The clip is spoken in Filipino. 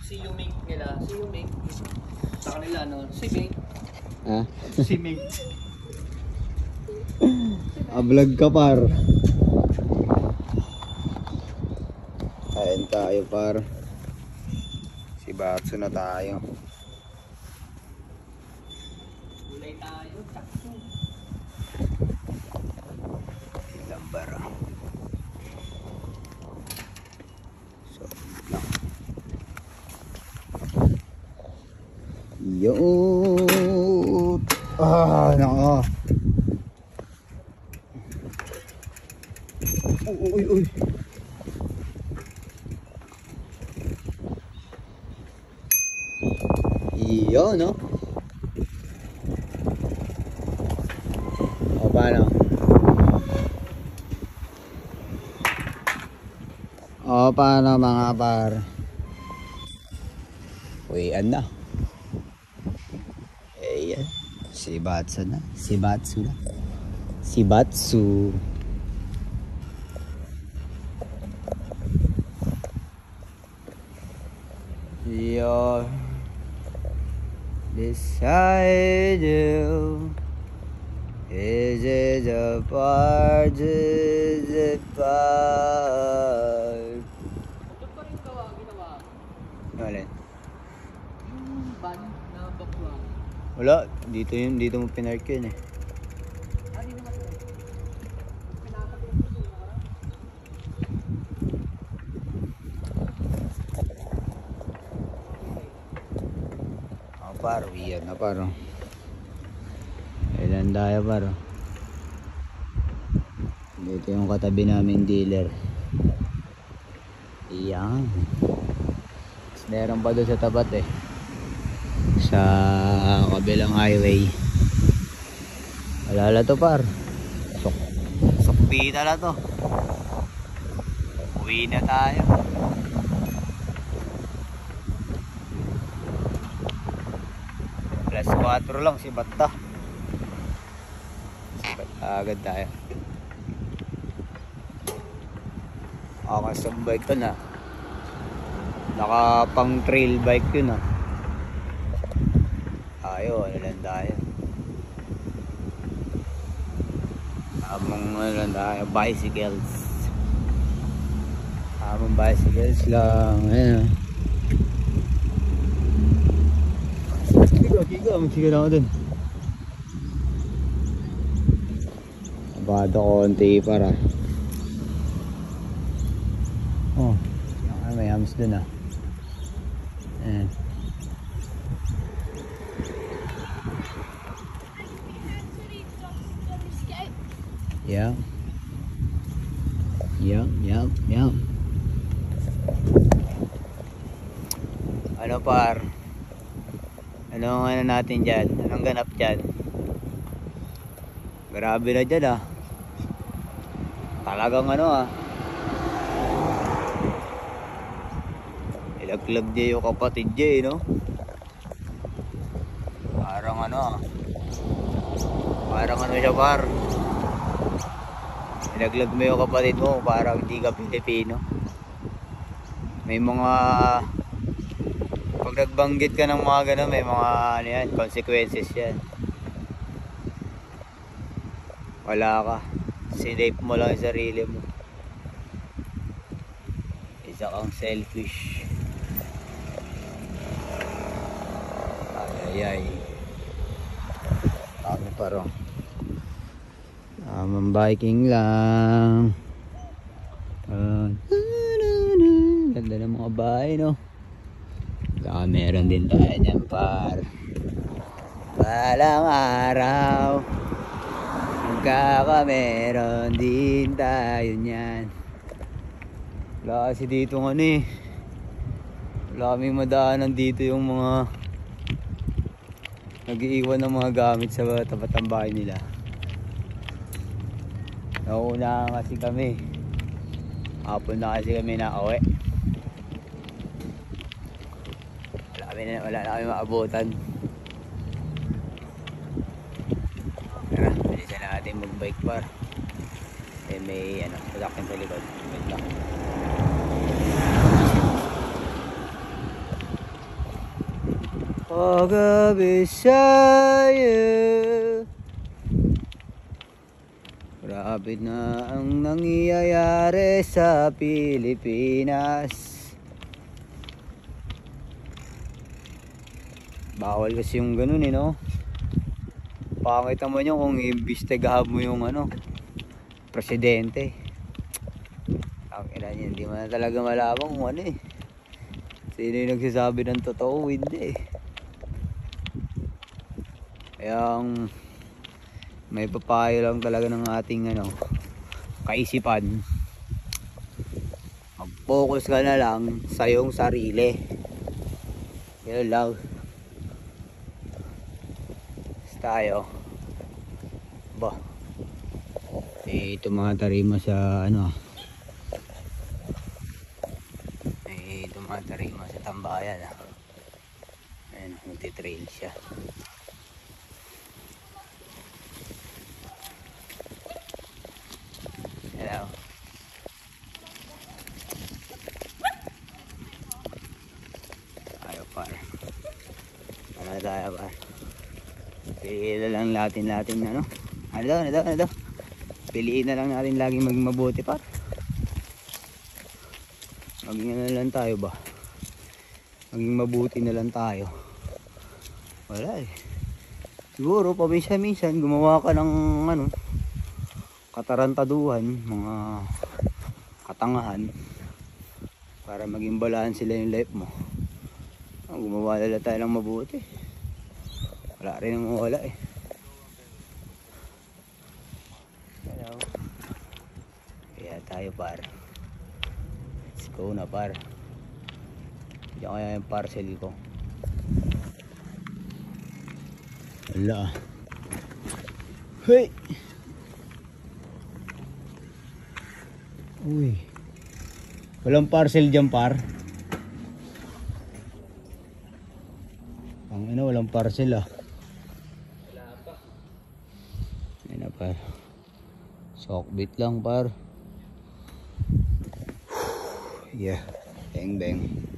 Si Yuming nila, si Yuming. Sa kanila, no? Si Ming. Ha? Si Ming. Vlog ka par. Kain tayo par. Si Batso na tayo. Gulay tayo, takso. Lambara. So, yo. Nako. Uy. Iyo, no? O, paano? O, paano mga par? Uwian na. Ayan. Si Batsu na. Si Batsu. You're beside you. Is it a part? Is it part? Ito pa rin ginawa. Alin? Yung van na bakwa. Wala. Dito mo pinark yun eh. Ano naman ito? Paro, iyan na paro. Ilan tayo paro. Dito yung katabi naming dealer. Iyan. Meron pa doon sa tapat eh. Sa kabilang highway. Wala to par. Sukpita na to. Uwi na tayo. Plus 4 lang si Batta. Agad tayo. Custom bike to na. Naka pang trail bike yun ah. Tayo, ano lang tayo. Among ano lang tayo, bicycles. Among bicycles lang. Ayan. Kiga, magsiga na ako dun. Abado konti para. Oh, may hams dun ah. Ayan. Yeah. Ano par? Anong ano natin dyan? Anong ganap dyan? Grabe na dyan ah. Talagang ano ah. Ilaglag niya yung kapatid niya eh, no? Parang ano ah. Parang ano siya par. Ilaglag mo yung kapatid mo parang hindi ka Pilipino. May mga pag nagbanggit ka ng mga gano'n, may mga ano yan, consequences yan. Wala ka. Sinape mo lang yung sarili mo. Isa kang selfish. Ay. Kami parang tamang biking lang. Ganda ng mga bahay, no? Saka meron din tayo dyan par. Balang araw magkakameron din tayo nyan. Wala kasi dito nga eh. Wala kaming madaanan dito yung mga nag-iiwan ng mga gamit sa tapat ng bahay nila. Nauna kasi kami. Hapon na kasi kami nauwi. Wala na kami maabutan. Tara, bilisan natin mag-bike par. May sasakyan sa likod. Wait lang. Kagabi sa'yo. Grabe na ang nangyayari sa Pilipinas. Bawal kasi yung ganun no. Pangit naman yun kung iimbestigahan mo yung presidente. Ang ina niya, hindi mo na talaga malaman kung sino yung nagsasabi ng totoo, hindi Kaya may papayo lang talaga ng ating kaisipan. Mag-focus ka na lang sa iyong sarili. Yan lang. Tayo. Ba. Ito mga tarima sa ito mga tarima sa tambayan. Ayan, magti-trail siya. Hello. Ayaw par. Ano tayo par? Piliin na lang natin piliin na lang natin laging maging mabuti par. Maging lang tayo ba? Maging mabuti na lang tayo. Wala siguro paminsan-minsan gumawa ka ng katarantaduhan, mga katangahan para maging balance sila yung life mo. Gumawa na lang tayo ng mabuti. Wala rin ang wala Hello. Kaya tayo par. Let's go na par. Diyan kaya yung parcel ko. Wala. Hey. Uy. Walang parcel dyan par. Ang walang parcel Ayan na par. Sockbit lang par. Yeah. Bang bang.